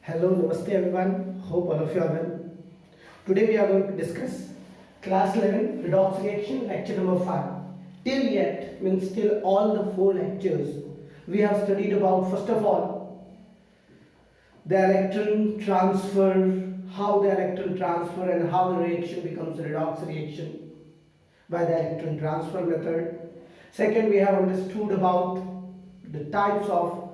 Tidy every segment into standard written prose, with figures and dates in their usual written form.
Hello, Namaste everyone. Hope all of you are well. Today we are going to discuss class 11 redox reaction lecture number 5. Till yet means till all the 4 lectures we have studied about first of all the electron transfer, how the electron transfer and how the reaction becomes a redox reaction by the electron transfer method. Second, we have understood about the types of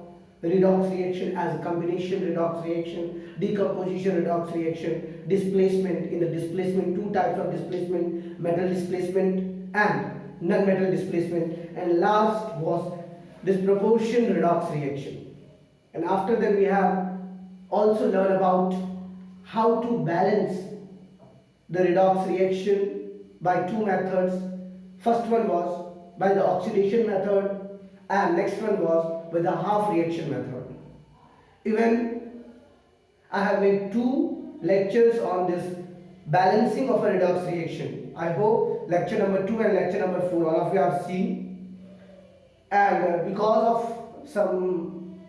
redox reaction as a combination redox reaction, decomposition redox reaction, displacement. In the displacement, 2 types of displacement, metal displacement and non-metal displacement, and last was disproportion redox reaction. And after that we have also learned about how to balance the redox reaction by 2 methods. First one was by the oxidation method and next one was with the half reaction method. Even I have made 2 lectures on this balancing of a redox reaction. I hope lecture number 2 and lecture number 4 all of you have seen. And because of some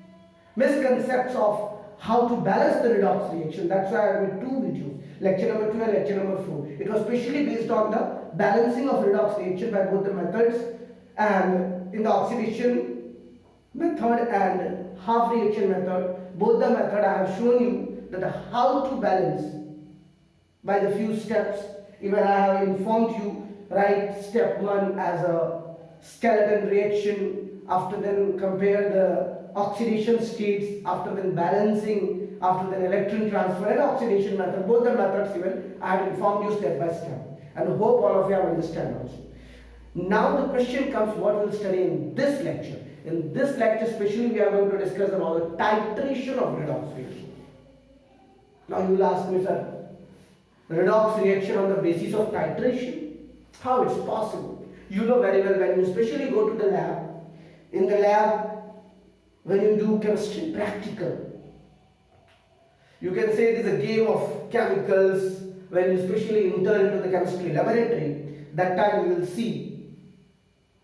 misconceptions of how to balance the redox reaction, that's why I made 2 videos, lecture number 2 and lecture number 4. It was specially based on the balancing of redox reaction by both the methods, and in the oxidation method and half reaction method, both the method I have shown you that how to balance by the few steps. Even I have informed you, write step 1 as a skeleton reaction, after then compare the oxidation states, after then balancing, after then electron transfer and oxidation method, both the methods even I have informed you step by step, and hope all of you have understand also. Now the question comes, what we'll study in this lecture. In this lecture especially we are going to discuss about the titration of redox reaction. Now you will ask me, sir, redox reaction on the basis of titration, how it's possible? You know very well, when you especially go to the lab, in the lab when you do chemistry practical, you can say it is a game of chemicals. When you especially enter into the chemistry laboratory, that time you will see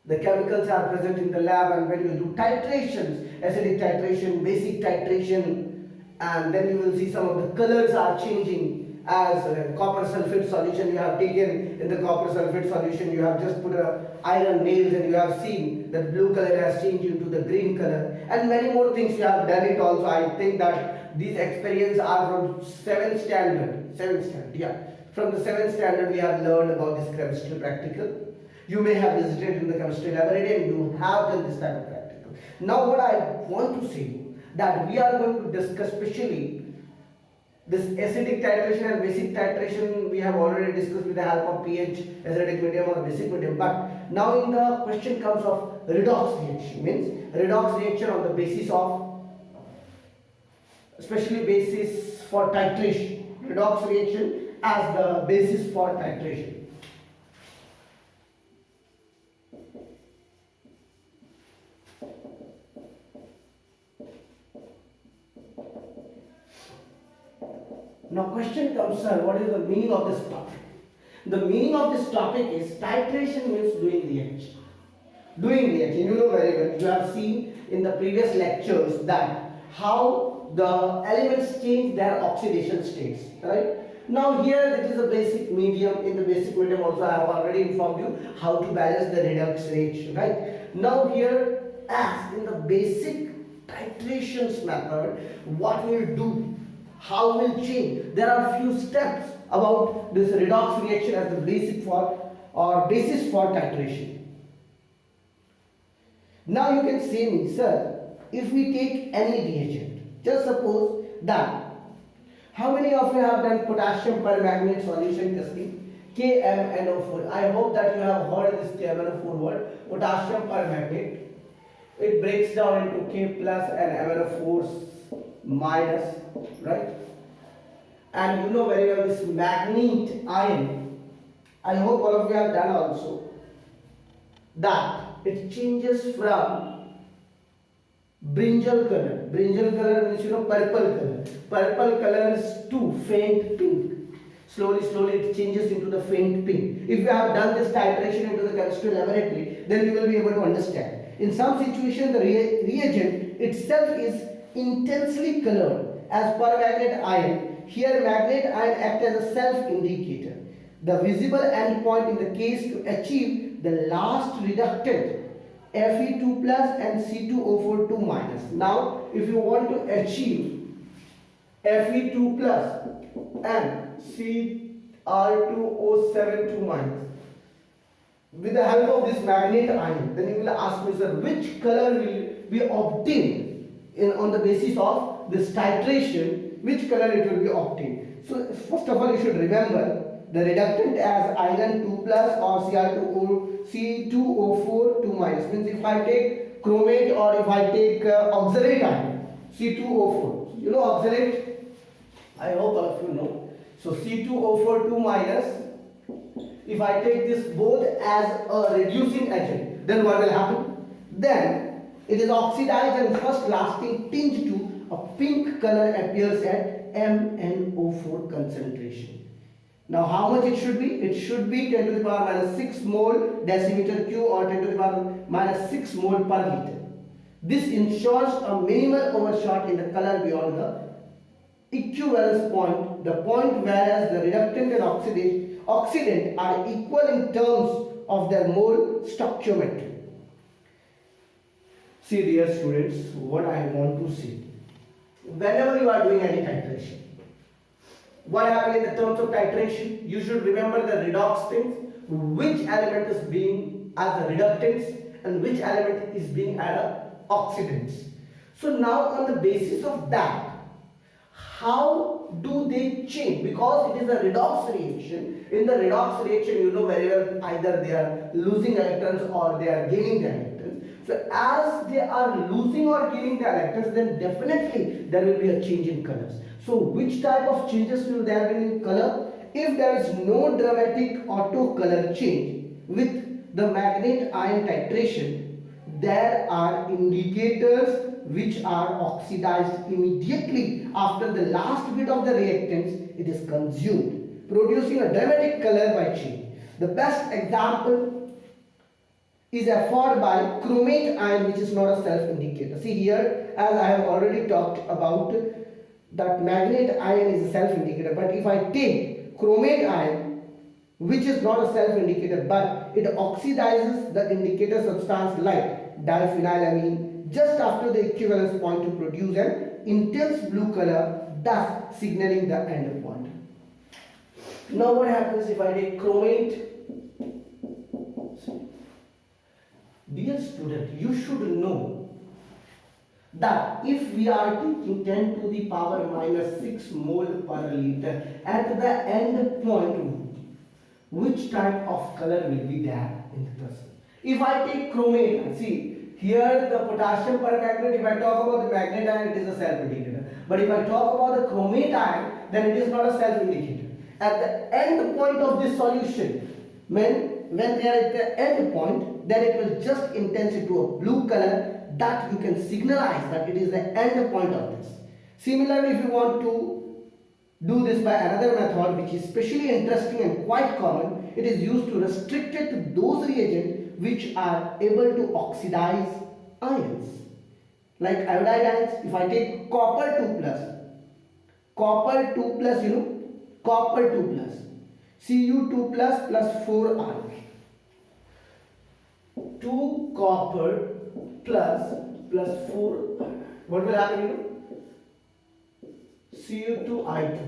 the chemicals are present in the lab, and when you do titrations, acidic titration, basic titration, and then you will see some of the colors are changing. As copper sulfate solution you have taken, in the copper sulfate solution you have just put a iron nails and you have seen that blue color has changed into the green color, and many more things you have done it also. I think that these experiences are from 7th standard, yeah. From the 7th standard we have learned about this chemistry practical. You may have visited in the chemistry laboratory and you have done this type of practical. Now what I want to say that we are going to discuss specially this acidic titration and basic titration. We have already discussed with the help of pH, acidic medium or basic medium. But now in the question comes of redox reaction, means redox reaction on the basis of, especially basis for titration. Redox reaction as the basis for titration. Now question comes, sir, what is the meaning of this topic? The meaning of this topic is titration means doing reaction. Doing reaction, you know very well. You have seen in the previous lectures that how the elements change their oxidation states, right? Now here it is a basic medium. In the basic medium also I have already informed you how to balance the redox reaction, right? Now here, as in the basic titrations method, what we will do, how will change. There are few steps about this redox reaction as the basic for or basis for titration. Now you can say me, sir, if we take any reagent, just suppose that, how many of you have done potassium permanganate solution testing, KMNO4? I hope that you have heard this KMNO4 word, potassium permanganate. It breaks down into K plus and MnO4 minus, right? And you know very well this manganese ion, I hope all of you have done also, that it changes from brinjal color. Brinjal color means, you know, purple color. Purple colors to faint pink. Slowly it changes into the faint pink. If you have done this titration into the chemistry laboratory, then you will be able to understand. In some situation, the reagent itself is intensely colored as permanganate ion. Here magnet ion act as a self-indicator, the visible endpoint in the case to achieve the last reductant Fe2 plus and C2O4 2 minus. Now if you want to achieve Fe2 plus and Cr2O7 2 minus with the help of this magnet ion, then you will ask me, sir, which color will be obtained on the basis of this titration, which color it will be obtained. So first of all you should remember the reductant as iron 2 plus or C2O4 2 minus, means if I take chromate or if I take oxalate ion C2O4, you know oxalate, I hope all of you know. So C2O4 2 minus, if I take this both as a reducing agent, then what will happen? Then it is oxidized and first lasting tinge to a pink color appears at MnO4 concentration. Now how much it should be? It should be 10 to the power minus 6 mole decimeter cube or 10 to the power minus 6 mole per liter. This ensures a minimal overshot in the color beyond the equivalence point, the point whereas the reductant and oxidant are equal in terms of their mole stoichiometry. See dear students, what I want to say. Whenever you are doing any titration, what happens in the terms of titration? You should remember the redox things, which element is being as a reductants and which element is being as a oxidants. So now on the basis of that, how do they change? Because it is a redox reaction. In the redox reaction, you know very well, either they are losing electrons or they are gaining the electrons. So as they are losing or gaining the electrons, then definitely there will be a change in colors. So which type of changes will there be in color? If there is no dramatic auto color change with the magnet ion titration, there are indicators which are oxidized immediately after the last bit of the reactants it is consumed, producing a dramatic color by change. The best example is afforded by chromate ion, which is not a self-indicator. See here, as I have already talked about, that magnet ion is a self-indicator, but if I take chromate ion, which is not a self-indicator but it oxidizes the indicator substance like diphenylamine just after the equivalence point to produce an intense blue color, thus signaling the end point. Now what happens if I take chromate? Dear student, you should know that if we are taking 10 to the power minus 6 mole per liter at the end point, which type of color will be there in the person? If I take chromate, see here the potassium permanganate, if I talk about the magnet ion, it is a self-indicator. But if I talk about the chromate ion, then it is not a self-indicator. At the end point of this solution, when they are at the end point, then it will just intense into a blue color that you can signalize that it is the end point of this. Similarly, if you want to do this by another method which is especially interesting and quite common, it is used to restrict it to those reagents which are able to oxidize ions. Like iodide ions, if I take copper 2 plus, you know, copper 2 plus, Cu2 plus plus 4 iron. 2 copper plus 4 iron. What will happen, you know? Cu2I2.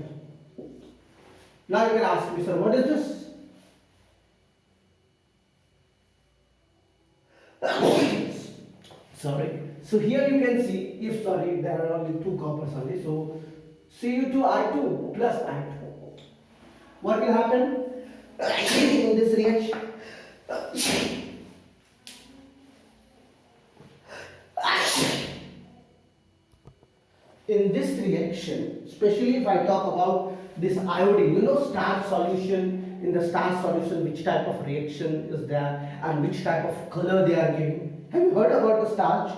Now you can ask me, sir, what is this? Sorry. So here you can see, if there are only 2 coppers only, so Cu2I2 plus I2. What will happen in this reaction? In this reaction, especially if I talk about this iodine, you know, starch solution, in the starch solution which type of reaction is there and which type of color they are giving. Have you heard about the starch?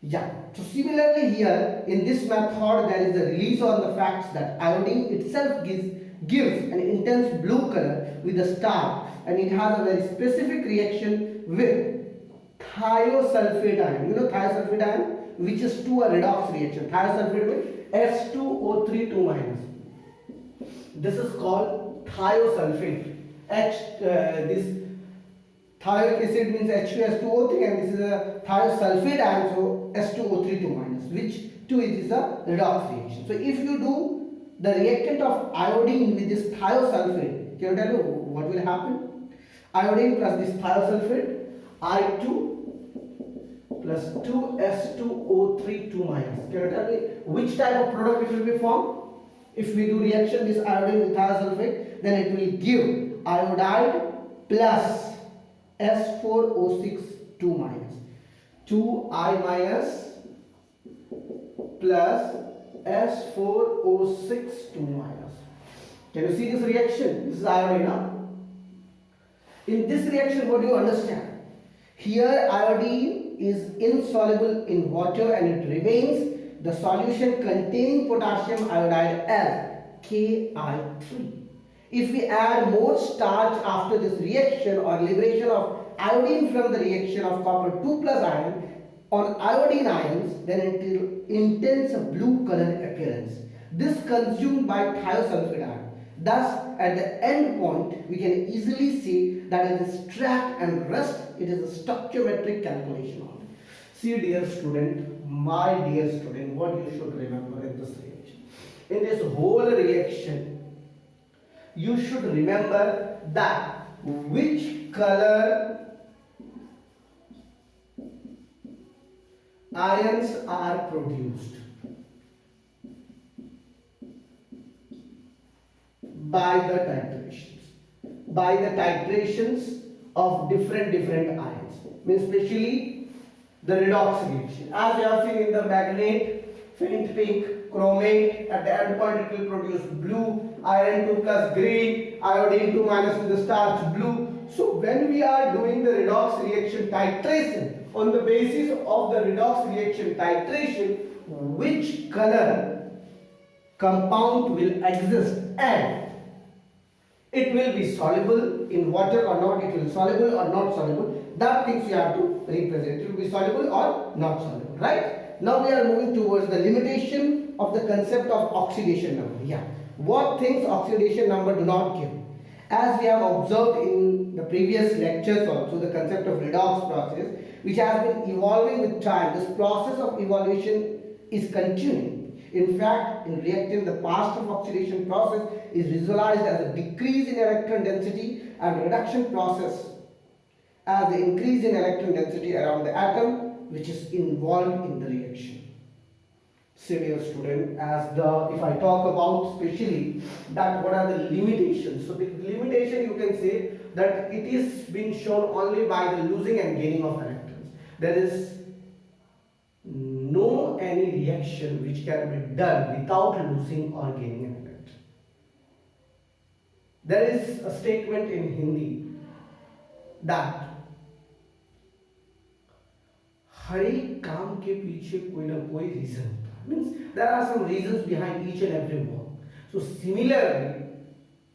Yeah. So similarly here in this method there is a release on the facts that iodine itself gives an intense blue color with the starch, and it has a very specific reaction with thiosulfate ion. You know thiosulfate ion? which is to a redox reaction. Thiosulfate means S2O3 2 minus. This is called thiosulfate. This thioic acid means H2S2O3 and this is a thiosulfate ion, so S2O3 2 minus, which 2 is a redox reaction. So if you do the reactant of iodine with this thiosulfate, can you tell me what will happen? Iodine plus this thiosulfate, I2 plus 2S2O3 2 minus. Can you tell me which type of product it will be formed? If we do reaction this iodine with thiosulfate, then it will give iodide plus S4O6 2 minus. 2I minus plus S4O6 2 minus. Can you see this reaction? This is iodine now. In this reaction, what do you understand? Here iodine is insoluble in water and it remains the solution containing potassium iodide as Ki3. If we add more starch after this reaction or liberation of iodine from the reaction of copper 2 plus ion on iodine ions, then it will intense a blue color appearance. This consumed by thiosulfate ion. Thus, at the end point, we can easily see that it is trapped and rust. It is a stoichiometric calculation only. See, dear student, my dear student, what you should remember in this reaction. In this whole reaction, you should remember that which color ions are produced by the titrations of different ions, means especially the redox reaction. As we have seen in the magnate, faint pink, chromate, at the end point it will produce blue, iron 2 plus green, iodine 2 minus with the starch blue. So when we are doing the redox reaction titration, on the basis of the redox reaction titration, which color compound will exist and it will be soluble in water or not, it will be soluble or not soluble, that things you have to represent. It will be soluble or not soluble, right? Now we are moving towards the limitation of the concept of oxidation number. Yeah, what things oxidation number do not give? As we have observed in the previous lectures also, the concept of redox process, which has been evolving with time, this process of evolution is continuing. In fact, in reactant, the past of oxidation process is visualized as a decrease in electron density and reduction process as the increase in electron density around the atom which is involved in the reaction. See, dear student, if I talk about specially that what are the limitations. So the limitation you can say that it is being shown only by the losing and gaining of electrons. There is no any reaction which can be done without losing or gaining an electron. There is a statement in Hindi that हर एक काम के पीछे कोई ना कोई reason होता है. Means there are some reasons behind each and every work. So similarly,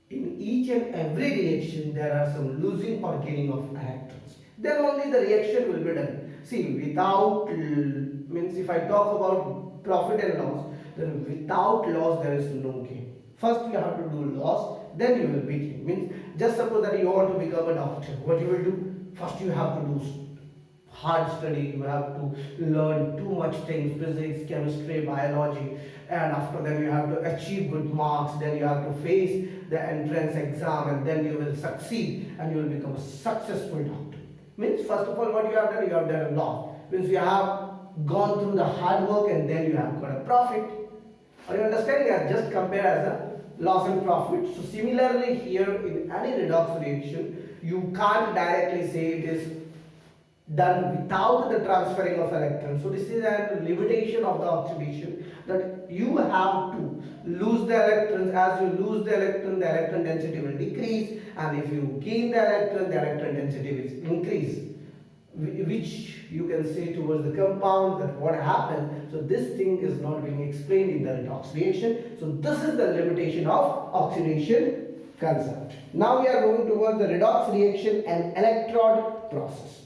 in each and every reaction there are some losing or gaining of electrons. Then only the reaction will be done. See, without means if I talk about profit and loss, then without loss there is no gain. First you have to do loss, then you will be gain. Means just suppose that you want to become a doctor. What you will do? First you have to do hard study, you have to learn too much things, physics, chemistry, biology, and after that you have to achieve good marks, then you have to face the entrance exam and then you will succeed and you will become a successful doctor. Means first of all what you have done a lot. Means you have gone through the hard work and then you have got a profit. Are you understanding that? Just compare as a loss and profit. So similarly here in any redox reaction, you can't directly say it is done without the transferring of electrons. So this is a limitation of the oxidation, that you have to lose the electrons. As you lose the electron density will decrease, and if you gain the electron density will increase, which you can say towards the compound that what happened. So this thing is not being explained in the redox reaction. So this is the limitation of oxidation concept. Now we are moving towards the redox reaction and electrode process.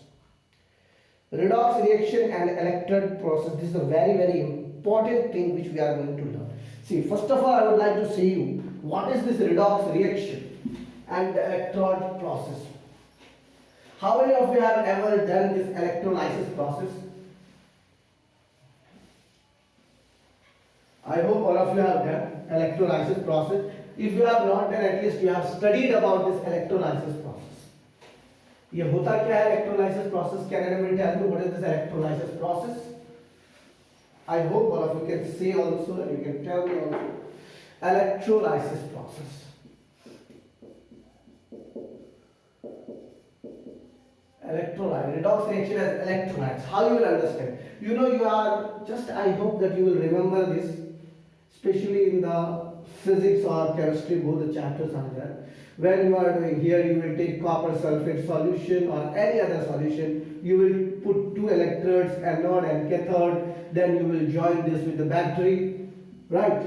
Redox reaction and electrode process. This is a very important thing which we are going to learn. See, first of all, I would like to say you what is this redox reaction and the electrode process. How many of you have ever done this electrolysis process? I hope all of you have done electrolysis process. If you have not done, at least you have studied about this electrolysis process. ये होता क्या है electrolysis process? Can anybody tell me what is this electrolysis process? I hope all of you can say also and you can tell me also. Electrolysis process. Electrolyte, redox reaction as electrolytes. How you will understand? You know, you are just, I hope that you will remember this, especially in the physics or chemistry, both the chapters are there. When you are doing here, you will take copper sulfate solution or any other solution. You will put two electrodes, anode and cathode. Then you will join this with the battery, right?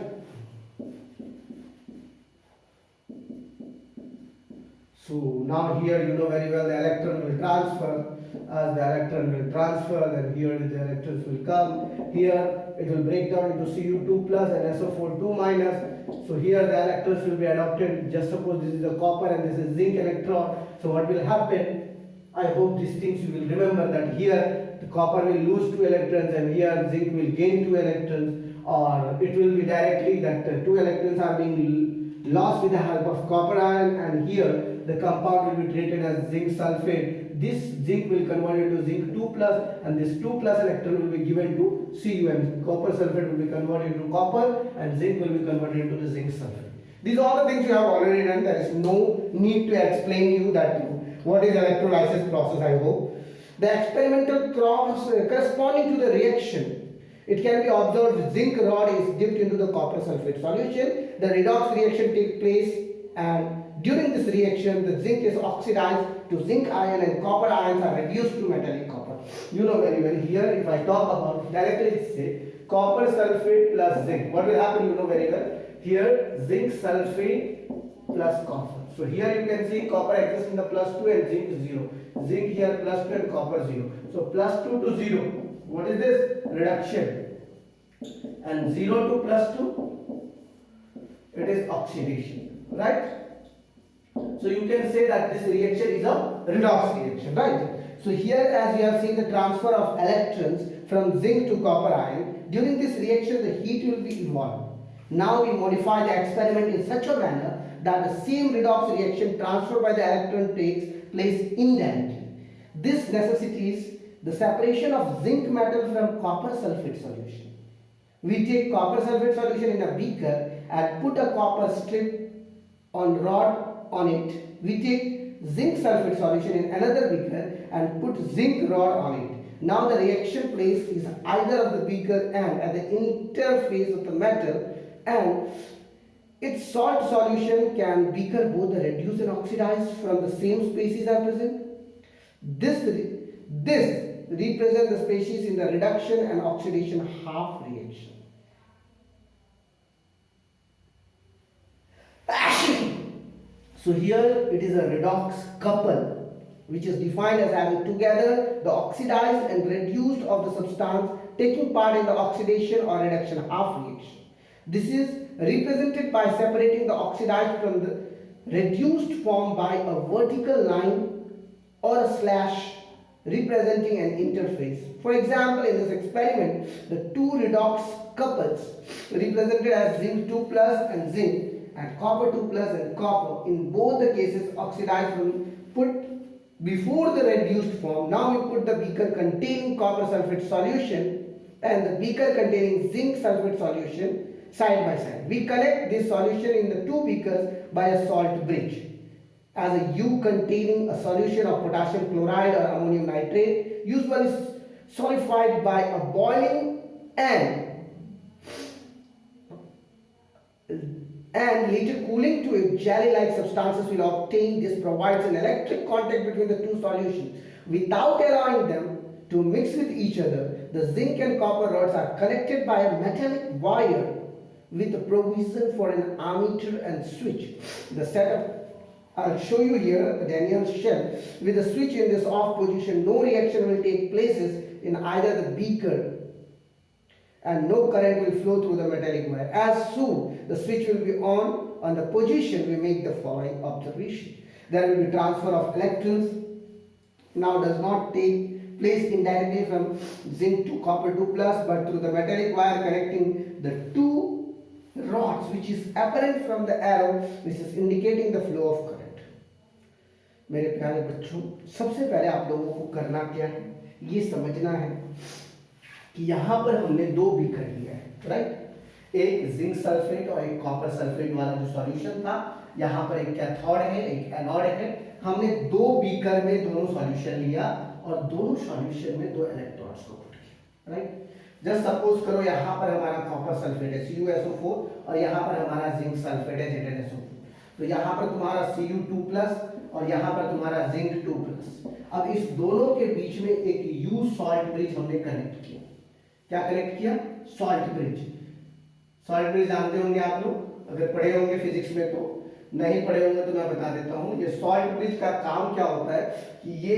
So now here you know very well the electron will transfer. As the electron will transfer, then here the electrons will come. Here it will break down into Cu2 plus and SO4 2 minus. So here the electrons will be adopted. Just suppose this is a copper and this is zinc electron. So what will happen? I hope these things you will remember that here the copper will lose 2 electrons and here zinc will gain 2 electrons, or it will be directly that 2 electrons are being lost with the help of copper ion, and here the compound will be treated as zinc sulfate. This zinc will convert into zinc 2 plus and this 2 plus electron will be given to Cum. Copper sulfate will be converted into copper and zinc will be converted into the zinc sulfate. These are all the things you have already done. There is no need to explain you that what is electrolysis process, I hope. The experimental corresponding to the reaction, it can be observed zinc rod is dipped into the copper sulfate solution. The redox reaction takes place, and during this reaction the zinc is oxidized to zinc ion and copper ions are reduced to metallic copper. You know very well here, if I talk about directly say copper sulfate plus zinc, what will happen? You know very well. Here zinc sulfate plus copper. So here you can see copper exists in the plus 2 and zinc is 0. Zinc here plus 2 and copper 0. So plus 2 to 0. What is this? Reduction. And 0 to plus 2, it is oxidation. Right? So you can say that this reaction is a redox reaction. Right? So here as you have seen the transfer of electrons from zinc to copper ion, during this reaction the heat will be evolved. Now we modify the experiment in such a manner that the same redox reaction transfer by the electron takes place indirectly. This necessitates the separation of zinc metal from copper sulfate solution. We take copper sulfate solution in a beaker and put a copper strip on rod on it. We take zinc sulfate solution in another beaker and put zinc rod on it. Now the reaction place is either of the beaker and at the interface of the metal, and its salt solution can beaker both the reduced and oxidized from the same species are present. This represents the species in the reduction and oxidation half reaction. So here it is a redox couple, which is defined as having together the oxidized and reduced of the substance taking part in the oxidation or reduction half reaction. This is represented by separating the oxidized from the reduced form by a vertical line or a slash representing an interface. For example, in this experiment, the two redox couples represented as zinc 2 plus and zinc and copper 2 plus and copper, in both the cases oxidized will put before the reduced form. Now we put the beaker containing copper sulfate solution and the beaker containing zinc sulfate solution side by side. We connect this solution in the two beakers by a salt bridge. As a U containing a solution of potassium chloride or ammonium nitrate, usually solidified by a boiling and later cooling to a jelly-like substances will obtain. This provides an electric contact between the two solutions. Without allowing them to mix with each other, the zinc and copper rods are connected by a metallic wire with a provision for an ammeter and switch. The setup I'll show you here the Daniell's shell with the switch in this off position. No reaction will take places in either the beaker and no current will flow through the metallic wire. As soon the switch will be on the position, we make the following observation. There will be transfer of electrons. Now does not take place indirectly from zinc to copper 2 plus, but through the metallic wire connecting the two rods, which is apparent from the arrow, which is indicating the flow of current. मेरे प्यारे बच्चों, सबसे पहले आप लोगों को करना क्या है, ये समझना है कि यहाँ पर हमने दो बीकर लिया है, राइट। एक जिंक सल्फेट और एक कॉपर सल्फेट वाला जो सॉल्यूशन था, यहाँ पर एक कैथोड है, एक एनोड है। हमने दो बीकर में दोनों सॉल्यूशन लिया और दोनों सॉल्यूशन में दो इलेक्ट्रॉन्स को पुट किया, राइट। जस्ट सपोज करो यहाँ पर हमारा कॉपर सल्फेट है CuSO4 और यहाँ पर हमारा जिंक सल्फेट है ZnSO4। तो यहाँ पर तुम्हारा Cu2+ और यहाँ पर तुम्हारा जिंक 2+। अब इस दोनों के बीच में एक U सॉल्ट ब्रिज हमने कनेक्ट किया। क्या कनेक्ट किया? Salt bridge. सॉल्ट ब्रिज जानते होंगे आप लोग, अगर पढ़े होंगे फिजिक्स में, तो नहीं पढ़े होंगे तो मैं बता देता हूँ। ये सॉल्ट ब्रिज का काम क्या होता है कि ये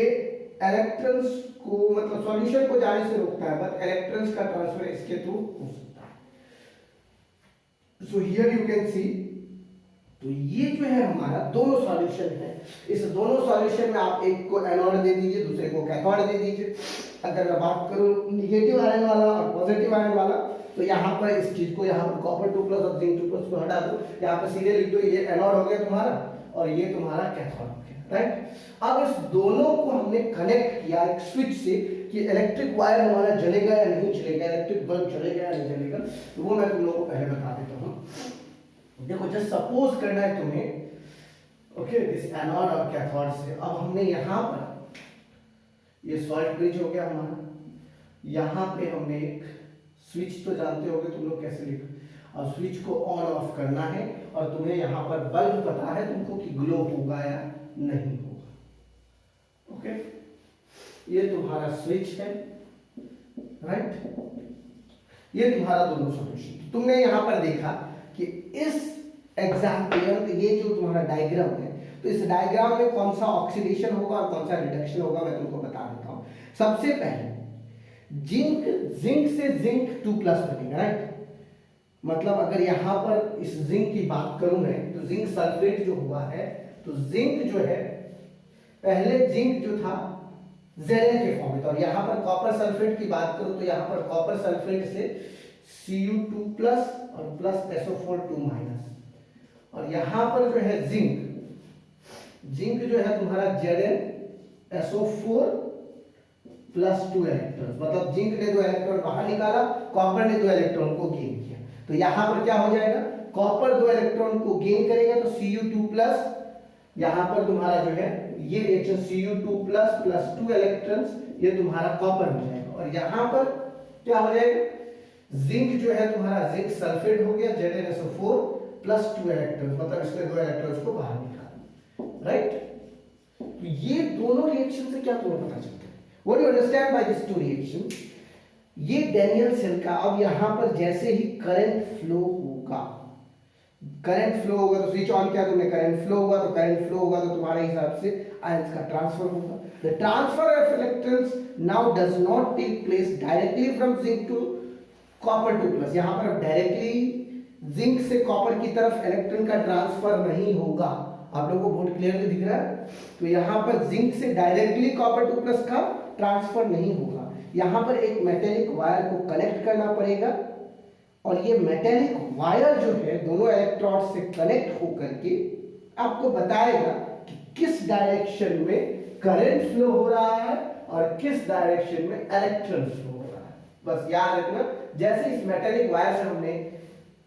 इलेक्ट्रॉन्स को, मतलब सॉल्यूशन को जाने से रोकता है, बट इलेक्ट्रॉन्स का ट्रांसफर इसके थ्रू हो सकता है। So here you can see, तो ये जो है हमारा दोनों सॉल्यूशन है। इस दोनों सॉल्यूशन में आप एक को एनोड दे दीजिए, दूसरे को कैथोड दे दीजिए। अगर मैं बात करूं निगेटिव आयन वाला और पॉजिटिव आयन वाला, तो यहाँ पर इस चीज को, यहाँ पर कॉपर 2+ और जिंक 2+ को हटा दो, यहाँ पर सीधे लिख दो ये एनोड हो गया तुम्हारा और ये तुम्हारा कैथोड हो गया, राइट। अब इस दोनों को हमने कनेक्ट किया एक स्विच से कि इलेक्ट्रिक वायर हमारा जलेगा या नहीं जलेगा, इलेक्ट्रिक बल्ब जलेगा या नहीं जलेगा, तो वो मैं तुम लोगों को पहले बता देता हूँ। देखो, जस्ट सपोज करना है तुम्हें, ओके, दिस एनोड और कैथोड से। अब हमने यहाँ पर ये सॉल्ट ब्रिज हो गया हमारा, यहाँ पे हमने एक स्विच, तो जानते होगे तुम लोग कैसे लिखो, अब स्विच को ऑन ऑफ करना है और तुम्हें यहाँ पर बल्ब पता है तुमको कि ग्लो होगा या नहीं होगा, ओके। ये तुम्हारा स्विच है, राइट। ये तुम्हारा दोनों सॉल्यूशन। तुमने यहाँ पर देखा कि इस एग्जाम्पल, ये जो तुम्हारा डायग्राम है, तो इस डायग्राम में कौन सा ऑक्सीडेशन होगा और कौन सा रिडक्शन होगा मैं तुमको बता देता हूँ। सबसे पहले जिंक से जिंक 2+ बनेगा, राइट। मतलब अगर यहाँ पर इस जिंक की बात करूं मैं, तो जिंक सल्फेट जो हुआ है, तो जिंक जो है, पहले जिंक जो था Zn के फॉर्म में था, और यहाँ पर कॉपर सल्फेट की बात करूं तो यहाँ पर कॉपर सल्फेट से Cu2+ और प्लस SO4 2-, और यहाँ पर जो है जिंक जो है तुम्हारा ZnSO4 + 2 इलेक्ट्रॉन, मतलब जिंक ने 2 इलेक्ट्रॉन बाहर निकाला, कॉपर ने 2 इलेक्ट्रॉन को गेन किया। तो यहाँ पर क्या हो जाएगा, कॉपर 2 इलेक्ट्रॉन को गेन करेगा तो Cu2+, यहाँ पर तुम्हारा जो है ये रिएक्शन Cu2+ + 2 इलेक्ट्रॉन्स, ये तुम्हारा कॉपर हो जाएगा। और यहाँ पर क्या हो जाएगा, जिंक जो है तुम्हारा जिंक सल्फेट हो गया ZnSO4 + 2 इलेक्ट्रॉन्स, मतलब इसके 2 इलेक्ट्रॉन्स को बाहर निकाला, राइट। तो ये दोनों रिएक्शन से क्या तुम्हें पता चलता है, what you understand by this to reaction. ये डैनियल सेल का, अब यहाँ पर जैसे ही करंट फ्लो होगा, करंट फ्लो होगा तो स्विच ऑन किया तुमने, करंट फ्लो होगा, तो करंट फ्लो होगा तो तुम्हारे हिसाब से आयंस का ट्रांसफर होगा। The transfer of electrons now does not take place directly from zinc to copper 2+। यहाँ पर डायरेक्टली जिंक से कॉपर की तरफ इलेक्ट्रॉन का ट्रांसफर नहीं होगा। आप लोगों को बहुत क्लियरली दिख रहा है, तो यहाँ पर जिंक से डायरेक्टली कॉपर 2+ का ट्रांसफर नहीं होगा। यहाँ पर एक मेटेलिक वायर को कनेक्ट करना पड़ेगा, और ये मेटेलिक वायर जो है दोनों इलेक्ट्रोड से कनेक्ट होकर के आपको बताएगा कि किस डायरेक्शन में करंट फ्लो हो रहा है और किस डायरेक्शन में इलेक्ट्रॉन फ्लो हो रहा है। बस याद रखना, जैसे इस मेटेलिक वायर से हमने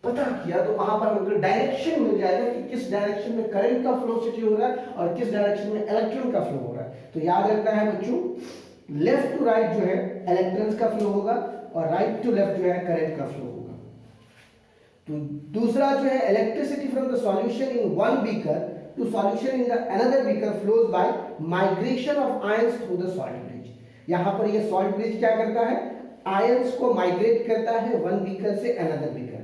पता किया तो वहां पर हमको डायरेक्शन मिल जाएगा कि किस डायरेक्शन में करंट का फ्लो सिटी हो रहा है और किस डायरेक्शन में इलेक्ट्रॉन का फ्लो हो रहा है। तो याद रखना है बच्चों, लेफ्ट टू राइट जो है इलेक्ट्रॉन्स का फ्लो होगा और राइट टू लेफ्ट जो है करंट का फ्लो होगा। तो दूसरा जो है, electricity from the solution in one beaker to solution in the another beaker flows by migration of ions through the salt bridge. यहां पर ये सॉल्ट ब्रिज क्या करता है, आयंस को माइग्रेट करता है वन बीकर से अनदर बीकर में।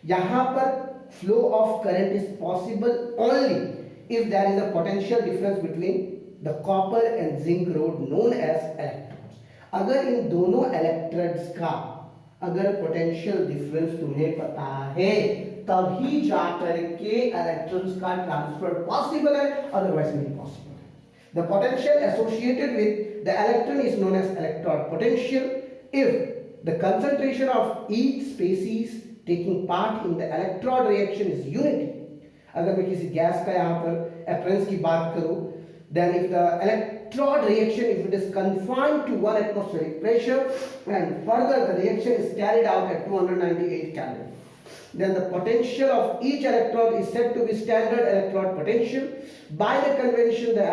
यहां पर flow of current is possible only if there is a potential difference between the copper and zinc rod known as electrodes. अगर इन दोनों electrodes का अगर पोटेंशियल डिफरेंस तुम्हें पता है तभी जाकर के इलेक्ट्रॉन्स का ट्रांसफर पॉसिबल है, अदरवाइज नहीं पॉसिबल है. The potential associated with the electron is known as electrode potential if the concentration of each species taking part in the electrode reaction is unity. अगर मैं किसी गैस का यहाँ पर अपीयरेंस की बात करूं, then if the electrode reaction, if it is confined to 1 atmospheric pressure and further the reaction is carried out at 298 Kelvin, then the potential of each electrode is said to be standard electrode potential. By the convention, the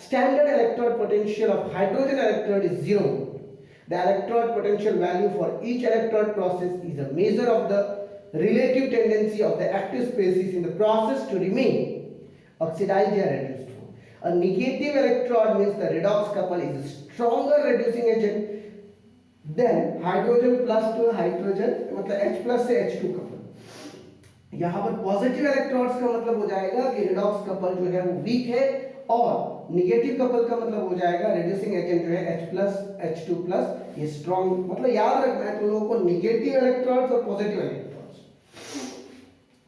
standard electrode potential of hydrogen electrode is 0. The electrode potential value for each electrode process is a measure of the relative tendency of the active species in the process to remain oxidized or reduced. A negative electrode means the redox couple is a stronger reducing agent than hydrogen plus to hydrogen, मतलब H plus से H2 couple. यहाँ पर positive electrodes का मतलब हो जाएगा कि redox couple जो है वो वीक है, और निगेटिव कपल का मतलब हो जाएगा रिड्यूसिंग एजेंट जो है H plus H2 plus ये स्ट्रॉन्ग. मतलब याद रखना है तुम लोगों को निगेटिव इलेक्ट्रॉड्स और पॉजिटिव इलेक्ट्रॉड्स,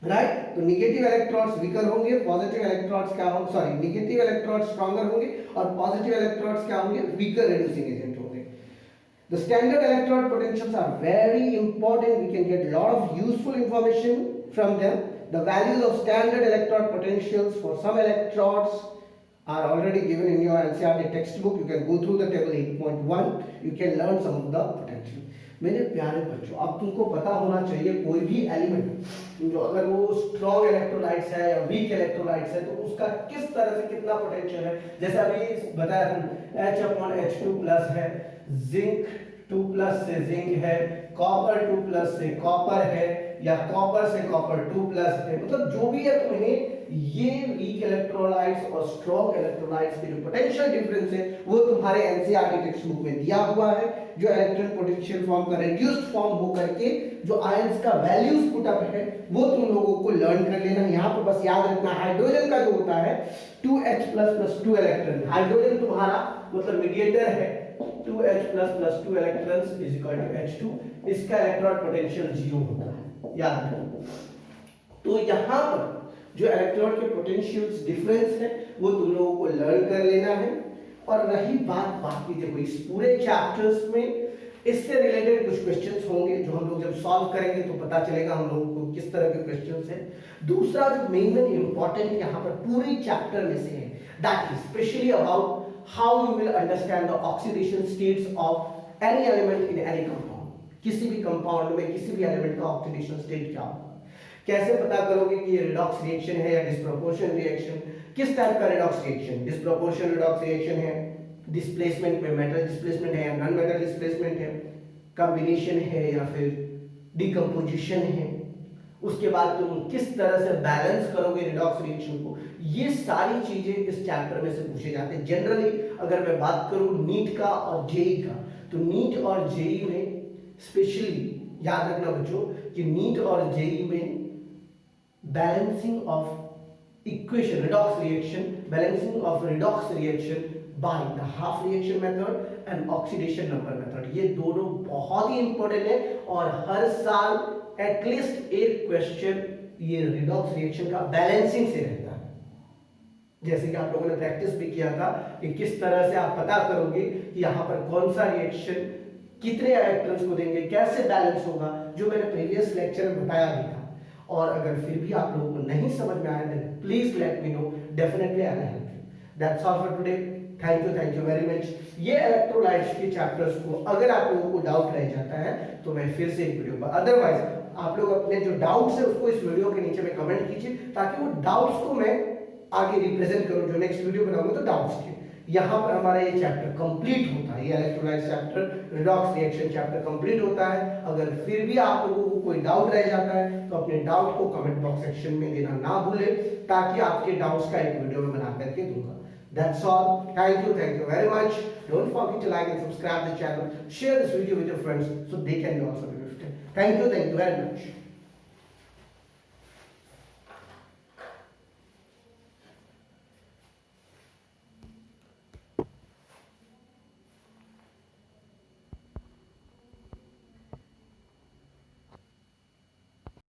राइट. तो निगेटिव इलेक्ट्रॉड्स वीकर होंगे, पॉजिटिव इलेक्ट्रॉड्स क्या होंगे, सॉरी निगेटिव इलेक्ट्रॉड्स स्ट्रॉन्गर होंगे और पॉजिटिव इलेक्ट्रॉड्स क्या होंगे, वीकर रिड्यूसिंग एजेंट होंगे. The standard electrode potentials are very important. We can get a lot of useful information from them. The values of standard electrode potentials for some electrodes are already given in your NCERT textbook. You can go through the table 8.1. You can learn some of the potential. मेरे प्यारे बच्चों, अब तुमको पता होना चाहिए कोई भी एलिमेंट जो अगर वो स्ट्रॉन्ग इलेक्ट्रोलाइट्स है या वीक इलेक्ट्रोलाइट्स है तो उसका किस तरह से कितना पोटेंशियल है. जैसे अभी बताया था H/H2 प्लस है, जिंक 2 प्लस से जिंक है, कॉपर 2 प्लस से कॉपर है, या कॉपर से कॉपर 2 प्लस है. मतलब जो भी है तुम्हें ये वीक इलेक्ट्रोलाइट्स और स्ट्रॉन्ग इलेक्ट्रोलाइट्स के जो पोटेंशियल डिफरेंस है वो तुम्हारे एनसीईआरटी टेक्स्ट बुक में दिया हुआ है. जो इलेक्ट्रॉन पोटेंशियल फॉर्म का रिड्यूस्ड फॉर्म हो करके जो आयंस का वैल्यूज पुट अप है वो तुम लोगों को लर्न कर लेना. यहाँ पर बस याद रखना हाइड्रोजन का जो होता है 2H प्लस 2 इलेक्ट्रॉन, हाइड्रोजन तुम्हारा मतलब मीडिएटर है, 2H plus 2 electrons is equal to H2. इसका इलेक्ट्रॉन पोटेंशियल 0 होता है, याद रखना. तो यहाँ पर जो इलेक्ट्रॉन के पोटेंशियल्स डिफरेंस है वो तुम लोगों को लर्न कर लेना है. और रही बात बाकी देखो इस पूरे चैप्टर्स में इससे रिलेटेड कुछ क्वेश्चंस होंगे जो हम लोग जब सॉल्व करेंगे तो पता चलेगा हम लोगों को किस तरह के क्वेश्चंस हैं. दूसरा जो मेन इंपॉर्टेंट यहाँ पर पूरे चैप्टर में से है that is specially about how you will understand the oxidation states of any element in any compound. किसी भी कंपाउंड में किसी भी एलिमेंट का ऑक्सीडेशन स्टेट क्या होगा, कैसे पता करोगे कि ये रिडॉक्स रिएक्शन है या डिस्प्रोपोर्शन रिएक्शन, किस टाइप का redox reaction, disproportion redox reaction है, डिस्प्लेसमेंट में मेटल डिस्प्लेसमेंट है या नॉन मेटल डिस्प्लेसमेंट है, कॉम्बिनेशन है या फिर डिकम्पोजिशन है, उसके बाद तुम किस तरह से बैलेंस करोगे रिडॉक्स रिएक्शन को. ये सारी चीजें इस चैप्टर में से पूछे जाते हैं. जनरली अगर मैं बात करूं नीट का और जेई का, तो नीट और जेई में स्पेशली याद रखना बच्चों कि नीट और जेई में balancing of equation redox reaction, balancing of redox reaction by the half reaction method and oxidation number method, ये दोनों बहुत ही इंपॉर्टेंट है. और हर साल एटलीस्ट एक क्वेश्चन ये रिडॉक्स रिएक्शन का बैलेंसिंग से रहता है. जैसे कि आप लोगों ने प्रैक्टिस भी किया था कि किस तरह से आप पता करोगे कि यहाँ पर कौन सा रिएक्शन कितने इलेक्ट्रॉन्स को देंगे, कैसे बैलेंस होगा, जो मैंने प्रीवियस लेक्चर में बताया भी था. और अगर फिर भी आप लोगों को नहीं समझ में आया then please let me know, definitely I will help you. That's all for today. Thank you very much. ये इलेक्ट्रोलाइट्स के चैप्टर्स को अगर आप लोगों को डाउट रह जाता है तो मैं फिर से एक वीडियो पर, अदरवाइज आप लोग अपने जो डाउट्स है उसको इस वीडियो के नीचे में कमेंट कीजिए ताकि वो डाउट्स को मैं आगे रिप्रेजेंट करूं. जो नेक्स्ट वीडियो बनाऊंगा तो डाउट्स के यहाँ पर हमारा ये चैप्टर कंप्लीट होता है, ये electrolyte chapter, redox reaction chapter complete होता है. अगर फिर भी आप लोगों को कोई डाउट रह जाता है तो अपने डाउट को कमेंट बॉक्स सेक्शन में देना ना भूलें ताकि आपके डाउट्स का एक वीडियो में बना करके दूंगा. That's all. Thank you very much. Don't forget to like and subscribe the channel. Share this video with your friends so they can also be lifted. Thank you very much.